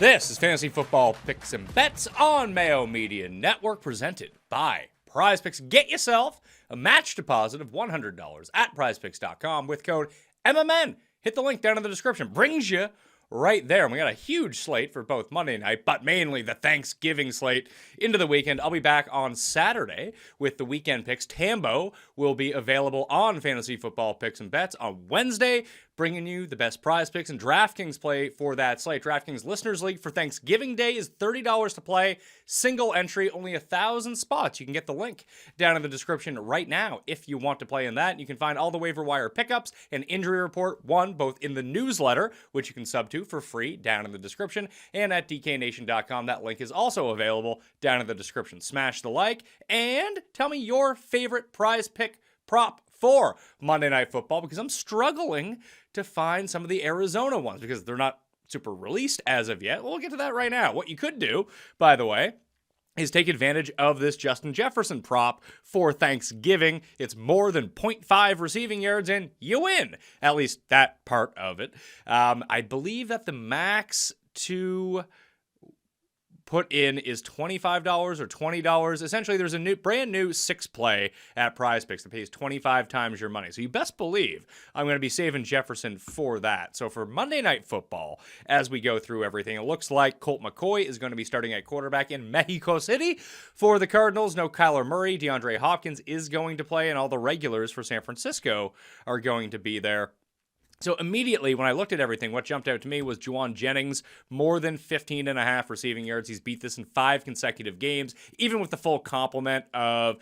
This is Fantasy Football Picks and Bets on Mayo Media Network, presented by Prize Picks. Get yourself a match deposit of $100 at prizepicks.com with code MMN. Hit the link down in the description. Brings you right there. And we got a huge slate for both Monday night, but mainly the Thanksgiving slate into the weekend. I'll be back on Saturday with the weekend picks. Tambo will be available on Fantasy Football Picks and Bets on Wednesday, bringing you the best prize picks and DraftKings play for that slate. DraftKings Listeners League for Thanksgiving Day is $30 to play. Single entry, only 1,000 spots. You can get the link down in the description right now if you want to play in that. You can find all the Waiver Wire Pickups and Injury Report 1 both in the newsletter, which you can sub to for free down in the description, and at dknation.com. That link is also available down in the description. Smash the like and tell me your favorite prize pick prop for Monday Night Football, because I'm struggling to find some of the Arizona ones because they're not super released as of yet. We'll get to that right now. What you could do, by the way, is take advantage of this Justin Jefferson prop for Thanksgiving. It's more than 0.5 receiving yards, and you win. At least that part of it. I believe that the max to put in is $25 or $20. Essentially, there's a brand new 6-play at Prize Picks that pays 25 times your money. So you best believe I'm going to be saving Jefferson for that. So for Monday Night Football, as we go through everything, it looks like Colt McCoy is going to be starting at quarterback in Mexico City for the Cardinals. No Kyler Murray. DeAndre Hopkins is going to play, and all the regulars for San Francisco are going to be there. So immediately, when I looked at everything, what jumped out to me was Juwan Jennings, more than 15.5 receiving yards. He's beat this in 5 consecutive games, even with the full complement of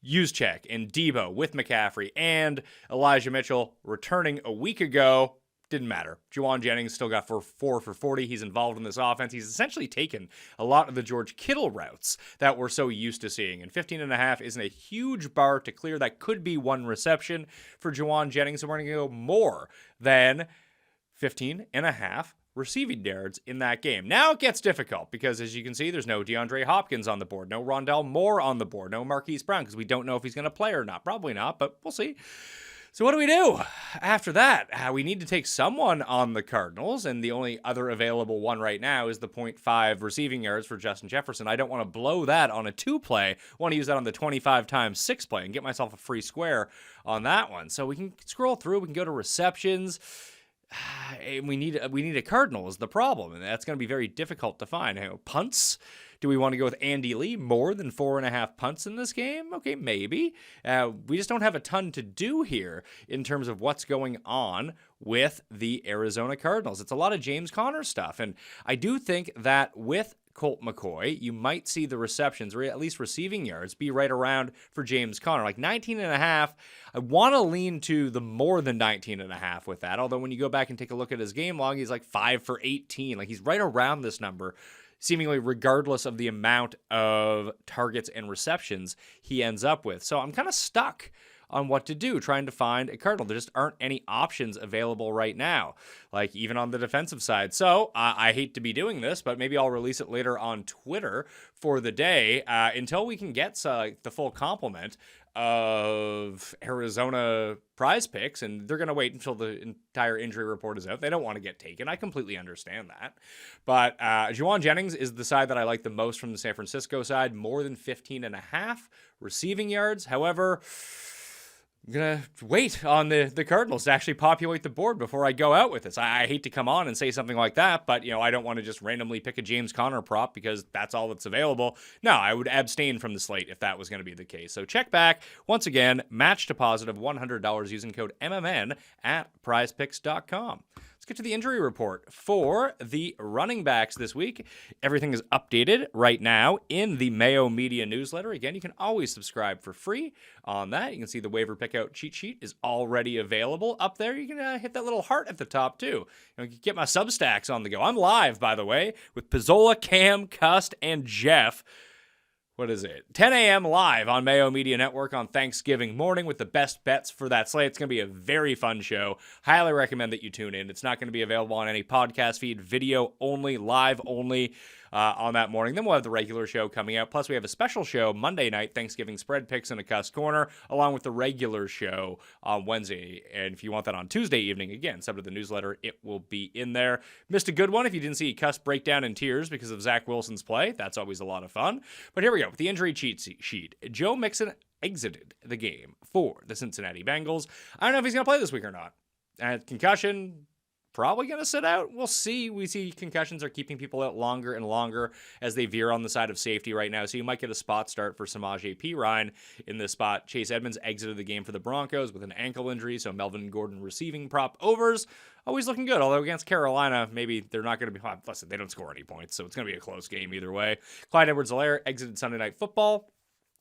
Juszczyk and Debo with McCaffrey and Elijah Mitchell returning a week ago. Didn't matter. Juwan Jennings still got 4 for 40. He's involved in this offense. He's essentially taken a lot of the George Kittle routes that we're so used to seeing. And 15.5 isn't a huge bar to clear. That could be one reception for Juwan Jennings. So we're going to go more than 15.5 receiving yards in that game. Now it gets difficult because, as you can see, there's no DeAndre Hopkins on the board, no Rondale Moore on the board, no Marquise Brown, because we don't know if he's going to play or not. Probably not, but we'll see. So what do we do after that? We need to take someone on the Cardinals, and the only other available one right now is the 0.5 receiving yards for Justin Jefferson. I don't want to blow that on a 2-play. I want to use that on the 25 times 6-play and get myself a free square on that one. So we can scroll through. We can go to receptions. We need a Cardinal is the problem, and that's going to be very difficult to find. Punts. Do we want to go with Andy Lee? More than 4.5 punts in this game? Okay, maybe. We just don't have a ton to do here in terms of what's going on with the Arizona Cardinals. It's a lot of James Conner stuff, and I do think that with Colt McCoy, you might see the receptions, or at least receiving yards, be right around for James Conner. Like 19.5, I want to lean to the more than 19.5 with that, although when you go back and take a look at his game log, he's like 5 for 18. Like he's right around this number, seemingly regardless of the amount of targets and receptions he ends up with. So I'm kind of stuck on what to do, trying to find a Cardinal. There just aren't any options available right now, like even on the defensive side. So I hate to be doing this, but maybe I'll release it later on Twitter for the day until we can get the full complement of Arizona prize picks, and they're going to wait until the entire injury report is out. They don't want to get taken. I completely understand that. But Juwan Jennings is the side that I like the most from the San Francisco side, more than 15.5 receiving yards. However, I'm going to wait on the Cardinals to actually populate the board before I go out with this. I hate to come on and say something like that, but I don't want to just randomly pick a James Conner prop because that's all that's available. No, I would abstain from the slate if that was going to be the case. So check back. Once again, match deposit of $100 using code MMN at prizepicks.com. Let's get to the injury report for the running backs this week. Everything is updated right now in the Mayo Media newsletter. Again, you can always subscribe for free on that. You can see the waiver pickout cheat sheet is already available up there. You can hit that little heart at the top too. You can get my Substacks on the go. I'm live, by the way, with Pizzola, Cam, Cust, and Jeff. What is it? 10 a.m. live on Mayo Media Network on Thanksgiving morning with the best bets for that slate. It's going to be a very fun show. Highly recommend that you tune in. It's not going to be available on any podcast feed, video only, live only on that morning. Then we'll have the regular show coming out. Plus, we have a special show Monday night, Thanksgiving spread picks in a Cuss Corner, along with the regular show on Wednesday. And if you want that on Tuesday evening, again, sub to the newsletter, it will be in there. Missed a good one if you didn't see Cuss break down in tears because of Zach Wilson's play. That's always a lot of fun. But here we go with the injury cheat sheet. Joe Mixon exited the game for the Cincinnati Bengals. I don't know if he's going to play this week or not. Concussion, probably going to sit out. We'll see. We see concussions are keeping people out longer and longer as they veer on the side of safety right now. So you might get a spot start for Samaje Perine in this spot. Chase Edmonds exited the game for the Broncos with an ankle injury. So Melvin Gordon receiving prop overs. Always looking good. Although against Carolina, maybe they're not going to be hot. Listen, they don't score any points. So it's going to be a close game either way. Clyde Edwards-Helaire exited Sunday Night Football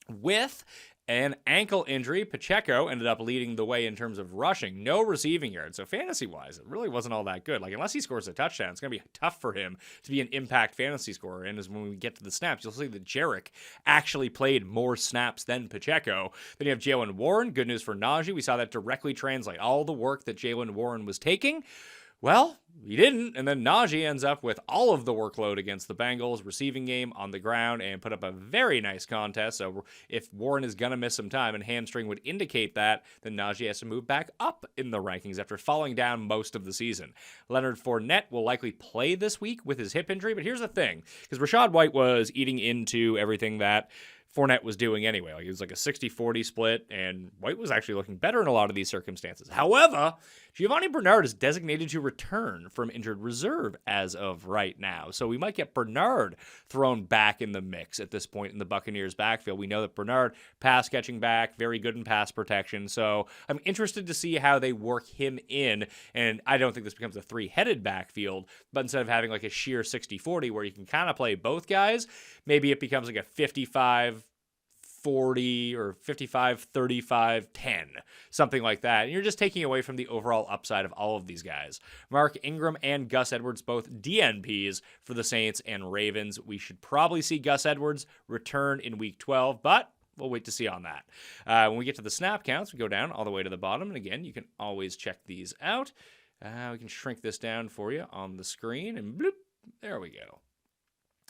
with an ankle injury. Pacheco ended up leading the way in terms of rushing. No receiving yards. So fantasy-wise, it really wasn't all that good. Like, unless he scores a touchdown, it's going to be tough for him to be an impact fantasy scorer. And as when we get to the snaps, you'll see that Jarek actually played more snaps than Pacheco. Then you have Jaylen Warren. Good news for Najee. We saw that directly translate. All the work that Jaylen Warren was taking, well, he didn't, and then Najee ends up with all of the workload against the Bengals, receiving game on the ground, and put up a very nice contest. So if Warren is going to miss some time, and hamstring would indicate that, then Najee has to move back up in the rankings after falling down most of the season. Leonard Fournette will likely play this week with his hip injury, but here's the thing, because Rachaad White was eating into everything that Fournette was doing anyway. Like, it was like a 60-40 split, and White was actually looking better in a lot of these circumstances. However, Giovanni Bernard is designated to return from injured reserve as of right now. So we might get Bernard thrown back in the mix at this point in the Buccaneers backfield. We know that Bernard, pass catching back, very good in pass protection. So I'm interested to see how they work him in. And I don't think this becomes a three-headed backfield, but instead of having like a sheer 60-40 where you can kind of play both guys, maybe it becomes like a 55-40 or 55-35-10, something like that. And you're just taking away from the overall upside of all of these guys. Mark Ingram and Gus Edwards, both DNPs for the Saints and Ravens. We should probably see Gus Edwards return in week 12, but we'll wait to see on that. When we get to the snap counts, we go down all the way to the bottom. And again, you can always check these out. We can shrink this down for you on the screen, and bloop, there we go.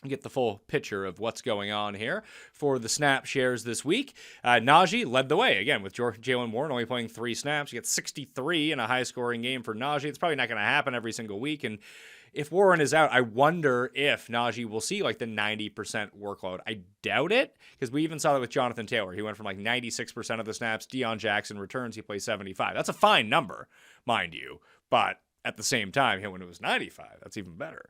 Get the full picture of what's going on here for the snap shares this week. Najee led the way, again, with Jaylen Warren only playing 3 snaps. You get 63 in a high-scoring game for Najee. It's probably not going to happen every single week, and if Warren is out, I wonder if Najee will see like the 90% workload. I doubt it, because we even saw that with Jonathan Taylor. He went from like 96% of the snaps. Deion Jackson returns, he plays 75. That's a fine number, mind you, but at the same time, when it was 95, that's even better.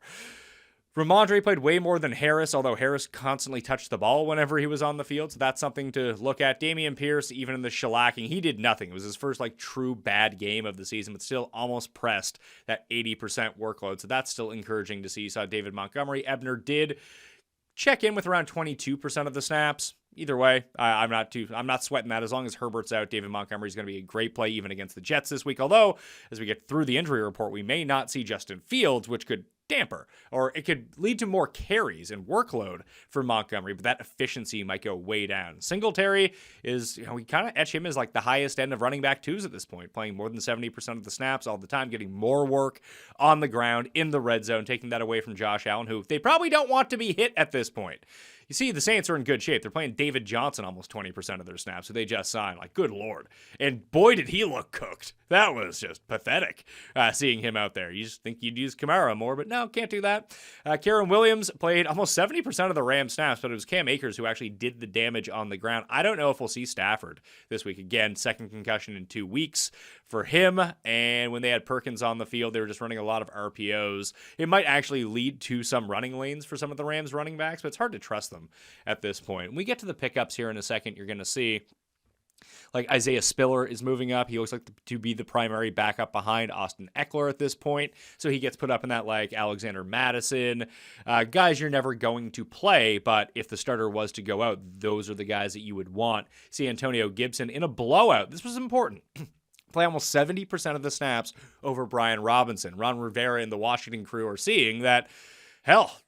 Ramondre played way more than Harris, although Harris constantly touched the ball whenever he was on the field, so that's something to look at. Dameon Pierce, even in the shellacking, he did nothing. It was his first true bad game of the season, but still almost pressed that 80% workload, so that's still encouraging to see. You saw David Montgomery. Ebner did check in with around 22% of the snaps. Either way, I'm not sweating that. As long as Herbert's out, David Montgomery is going to be a great play even against the Jets this week. Although, as we get through the injury report, we may not see Justin Fields, which could damper, or it could lead to more carries and workload for Montgomery, but that efficiency might go way down. Singletary is, we kind of etch him as like the highest end of running back twos at this point, playing more than 70% of the snaps all the time, getting more work on the ground in the red zone, taking that away from Josh Allen, who they probably don't want to be hit at this point. You see, the Saints are in good shape. They're playing David Johnson almost 20% of their snaps, who they just signed. Like, good Lord. And boy, did he look cooked. That was just pathetic, seeing him out there. You just think you'd use Kamara more, but no, can't do that. Karen Williams played almost 70% of the Rams snaps, but it was Cam Akers who actually did the damage on the ground. I don't know if we'll see Stafford this week. Again, second concussion in 2 weeks for him. And when they had Perkins on the field, they were just running a lot of RPOs. It might actually lead to some running lanes for some of the Rams running backs, but it's hard to trust them at this point. When we get to the pickups here in a second, you're going to see like Isaiah Spiller is moving up. He looks like to be the primary backup behind Austin Eckler at this point. So he gets put up in that like Alexander Madison. Guys you're never going to play, but if the starter was to go out, those are the guys that you would want. See Antonio Gibson in a blowout. This was important. Play almost 70% of the snaps over Brian Robinson. Ron Rivera and the Washington crew are seeing that, hell,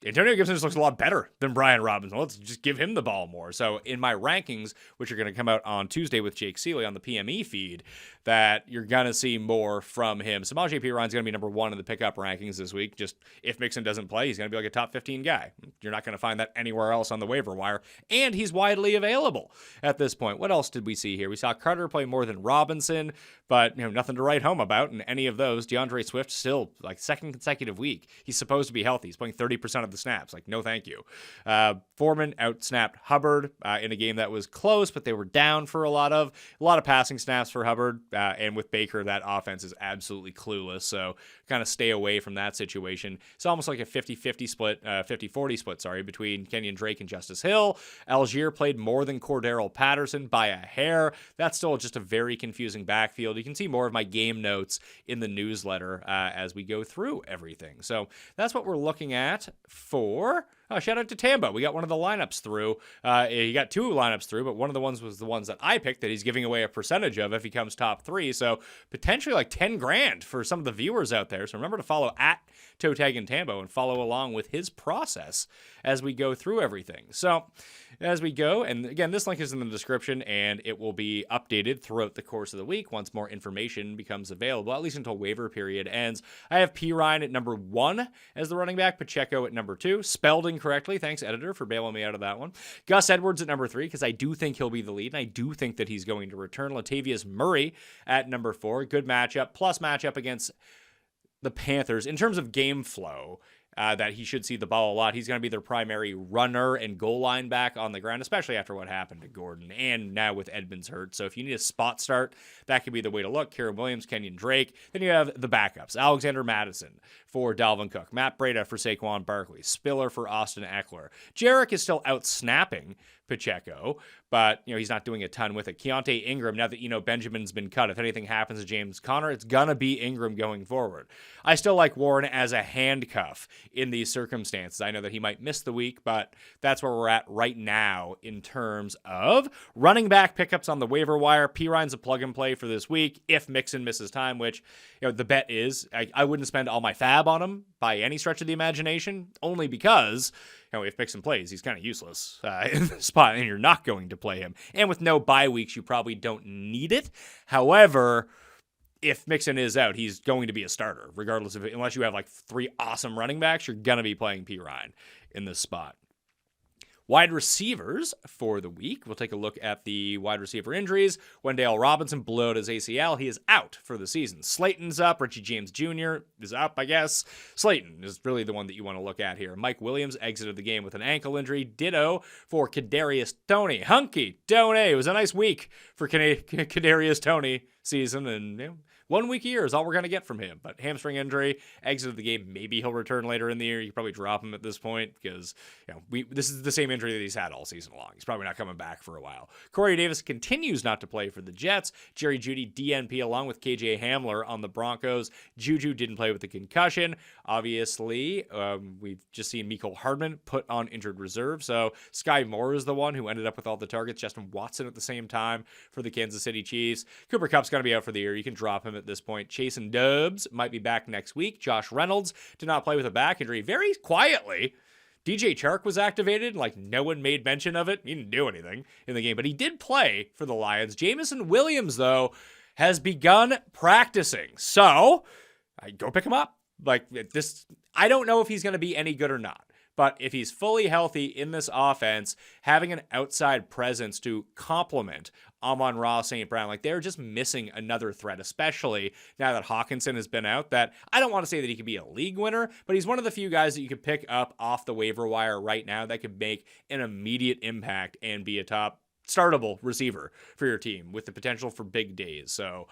Antonio Gibson just looks a lot better than Brian Robinson. Let's just give him the ball more. So in my rankings, which are going to come out on Tuesday with Jake Seeley on the PME feed, that you're going to see more from him. Samaje Perine's going to be number 1 in the pickup rankings this week. Just if Mixon doesn't play, he's going to be like a top 15 guy. You're not going to find that anywhere else on the waiver wire. And he's widely available at this point. What else did we see here? We saw Carter play more than Robinson, but nothing to write home about in any of those. DeAndre Swift still like second consecutive week. He's supposed to be healthy. He's playing 30% of the snaps. Like, no thank you. Foreman out-snapped Hubbard in a game that was close, but they were down for a lot of passing snaps for Hubbard. And with Baker, that offense is absolutely clueless. So kind of stay away from that situation. It's almost like a 50-50 split, 50-40 split, between Kenyon Drake and Justice Hill. Algier played more than Cordero Patterson by a hair. That's still just a very confusing backfield. You can see more of my game notes in the newsletter as we go through everything. So that's what we're looking at for. Shout out to Tambo. We got one of the lineups through. He got 2 lineups through, but one of the ones was the ones that I picked that he's giving away a percentage of if he comes top 3. So potentially like $10,000 for some of the viewers out there. So remember to follow at Toe Tag and Tambo and follow along with his process as we go through everything. So as we go, and again, this link is in the description and it will be updated throughout the course of the week once more information becomes available, at least until waiver period ends. I have Perine at number 1 as the running back, Pacheco at number 2, spelled incorrectly. Thanks, editor, for bailing me out of that one. Gus Edwards at number 3, because I do think he'll be the lead, and I do think that he's going to return. Latavius Murray at number 4, good matchup, plus matchup against the Panthers. In terms of game flow, that he should see the ball a lot. He's going to be their primary runner and goal line back on the ground, especially after what happened to Gordon and now with Edmonds hurt. So if you need a spot start, that could be the way to look. Kieran Williams, Kenyon Drake. Then you have the backups. Alexander Madison for Dalvin Cook. Matt Breida for Saquon Barkley. Spiller for Austin Eckler. Jarek is still out snapping Pacheco, but he's not doing a ton with it. Keontae Ingram, now that Benjamin's been cut, if anything happens to James Conner, it's gonna be Ingram going forward. I still like Warren as a handcuff in these circumstances. I know that he might miss the week, but that's where we're at right now in terms of running back pickups on the waiver wire. Perine's a plug and play for this week if Mixon misses time, which the bet is I wouldn't spend all my fab on him by any stretch of the imagination, only because if Mixon plays, he's kind of useless in the spot, and you're not going to play him. And with no bye weeks, you probably don't need it. However, if Mixon is out, he's going to be a starter, regardless of it. Unless you have like 3 awesome running backs, you're going to be playing Perine in this spot. Wide receivers for the week. We'll take a look at the wide receiver injuries. Wendell Robinson blew out his ACL. He is out for the season. Slayton's up. Richie James Jr. is up, I guess. Slayton is really the one that you want to look at here. Mike Williams exited the game with an ankle injury. Ditto for Kadarius Toney. Hunky Toney. It was a nice week for Kadarius Toney season, and 1 week a year is all we're going to get from him. But hamstring injury, exited the game. Maybe he'll return later in the year. You can probably drop him at this point because this is the same injury that he's had all season long. He's probably not coming back for a while. Corey Davis continues not to play for the Jets. Jerry Jeudy DNP along with KJ Hamler on the Broncos. Juju didn't play with the concussion. Obviously, we've just seen Mecole Hardman put on injured reserve. So Sky Moore is the one who ended up with all the targets. Justin Watson at the same time for the Kansas City Chiefs. Cooper Kupp's going to be out for the year. You can drop him at this point. Chase and Dubs might be back next week. Josh Reynolds did not play with a back injury. Very quietly, DJ Chark was activated. No one made mention of it. He didn't do anything in the game, but he did play for the Lions. Jamison Williams, though, has begun practicing. So I go pick him up. I don't know if he's going to be any good or not. But if he's fully healthy in this offense, having an outside presence to complement Amon-Ra St. Brown, they're just missing another threat, especially now that Hawkinson has been out. That I don't want to say that he could be a league winner, but he's one of the few guys that you could pick up off the waiver wire right now that could make an immediate impact and be a top startable receiver for your team with the potential for big days. So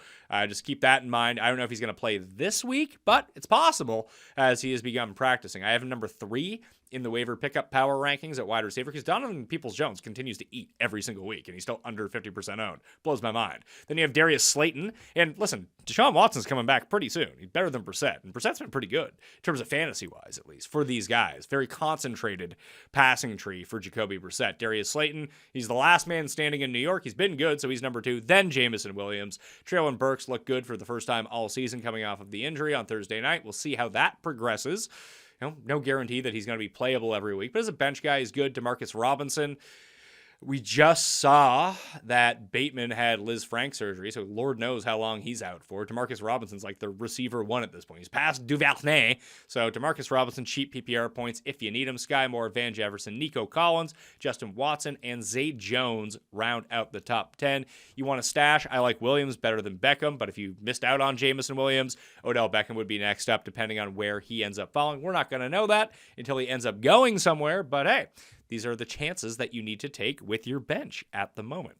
just keep that in mind. I don't know if he's going to play this week, but it's possible as he has begun practicing. I have him number 3 in the waiver pickup power rankings at wide receiver because Donovan Peoples-Jones continues to eat every single week, and he's still under 50% owned. Blows my mind. Then you have Darius Slayton. And listen, Deshaun Watson's coming back pretty soon. He's better than Brissett. And Brissett's been pretty good, in terms of fantasy-wise, at least, for these guys. Very concentrated passing tree for Jacoby Brissett. Darius Slayton, he's the last man standing in New York. He's been good, so he's number 2. Then Jamison Williams. Treylon Burks looked good for the first time all season coming off of the injury on Thursday night. We'll see how that progresses. no guarantee that he's going to be playable every week, but as a bench guy, he's good. Demarcus Robinson, we just saw that Bateman had Liz Frank surgery, so Lord knows how long he's out for. Demarcus Robinson's like the receiver one at this point. He's past Duvernay, so Demarcus Robinson, cheap PPR points if you need him. Sky Moore, Van Jefferson, Nico Collins, Justin Watson, and Zay Jones round out the top 10. You want to stash? I like Williams better than Beckham, but if you missed out on Jamison Williams, Odell Beckham would be next up, depending on where he ends up falling. We're not going to know that until he ends up going somewhere, but hey, these are the chances that you need to take with your bench at the moment.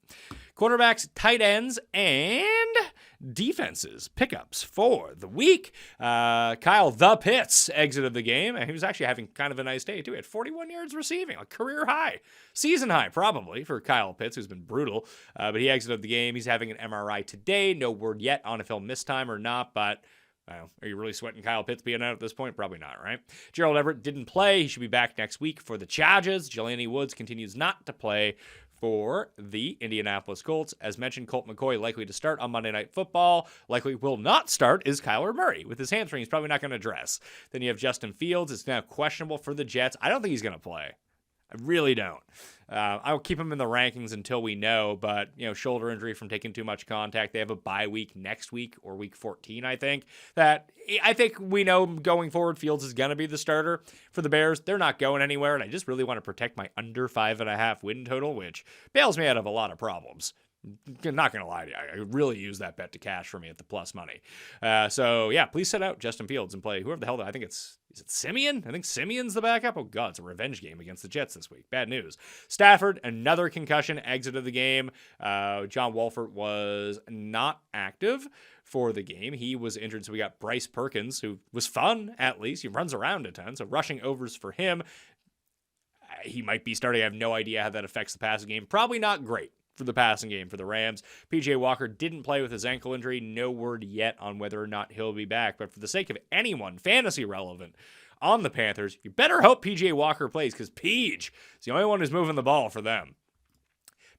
Quarterbacks, tight ends, and defenses pickups for the week. Kyle the Pitts exited the game, and he was actually having kind of a nice day, too. He had 41 yards receiving, a career high, season high, probably, for Kyle Pitts, who's been brutal. But he exited the game. He's having an MRI today. No word yet on if he'll miss time or not, but are you really sweating Kyle Pitts being out at this point? Probably not, right? Gerald Everett didn't play. He should be back next week for the Chargers. Jelani Woods continues not to play for the Indianapolis Colts. As mentioned, Colt McCoy likely to start on Monday Night Football. Likely will not start is Kyler Murray. With his hamstring, he's probably not going to dress. Then you have Justin Fields. It's now questionable for the Jets. I don't think he's going to play. I really don't. I'll keep him in the rankings until we know, but, shoulder injury from taking too much contact. They have a bye week next week or week 14, I think. I think we know going forward Fields is going to be the starter for the Bears. They're not going anywhere, and I just really want to protect my under 5.5 win total, which bails me out of a lot of problems. Not going to lie to you. I really use that bet to cash for me at the plus money. Please set out Justin Fields and play whoever the hell. I think is it Simeon? I think Simeon's the backup. Oh, God, it's a revenge game against the Jets this week. Bad news. Stafford, another concussion, exited the game. John Wolford was not active for the game. He was injured, so we got Bryce Perkins, who was fun, at least. He runs around a ton, so rushing overs for him. He might be starting. I have no idea how that affects the passing game. Probably not great for the passing game for the Rams. PJ Walker didn't play with his ankle injury. No word yet on whether or not he'll be back. But for the sake of anyone fantasy relevant on the Panthers, you better hope PJ Walker plays because Peach is the only one who's moving the ball for them.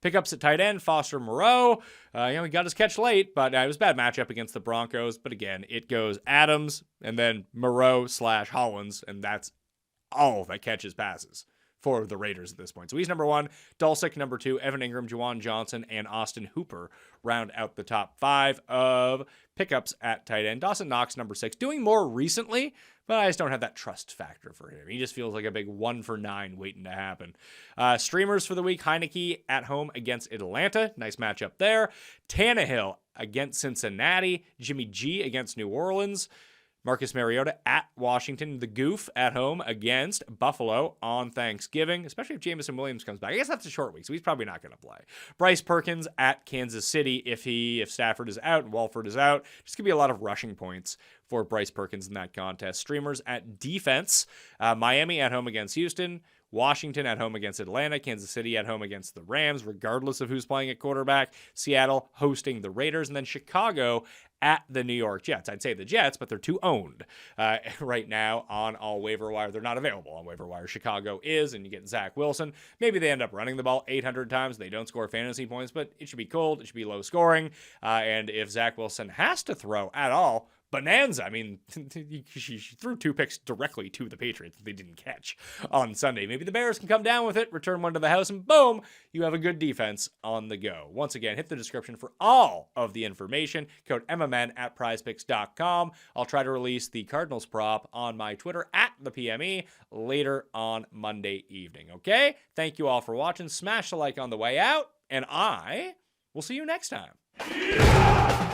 Pickups at tight end, Foster Moreau. He got his catch late, but it was a bad matchup against the Broncos. But again, it goes Adams and then Moreau/Hollins, and that's all that catches passes for the Raiders at this point. So he's number 1, Dulcich number 2, Evan Ingram, Juwan Johnson, and Austin Hooper round out the top 5 of pickups at tight end. Dawson Knox number 6, doing more recently, but I just don't have that trust factor for him. He just feels like a big 1 for 9 waiting to happen. Streamers for the week, Heineke at home against Atlanta. Nice matchup there. Tannehill against Cincinnati. Jimmy G against New Orleans. Marcus Mariota at Washington. The Goof at home against Buffalo on Thanksgiving, especially if Jamison Williams comes back. I guess that's a short week, so he's probably not going to play. Bryce Perkins at Kansas City if Stafford is out and Walford is out. Just going to be a lot of rushing points for Bryce Perkins in that contest. Streamers at defense. Miami at home against Houston. Washington at home against Atlanta, Kansas City at home against the Rams, regardless of who's playing at quarterback, Seattle hosting the Raiders, and then Chicago at the New York Jets. I'd say the Jets, but they're too owned right now on all waiver wire. They're not available on waiver wire. Chicago is, and you get Zach Wilson. Maybe they end up running the ball 800 times. They don't score fantasy points, but it should be cold. It should be low scoring. And if Zach Wilson has to throw at all, bonanza. I mean, she threw 2 picks directly to the Patriots that they didn't catch on Sunday. Maybe the Bears can come down with it, return one to the house, and boom, you have a good defense on the go. Once again, hit the description for all of the information. Code MMN at prizepicks.com. I'll try to release the Cardinals prop on my Twitter at the PME later on Monday evening. Okay? Thank you all for watching. Smash the like on the way out, and I will see you next time.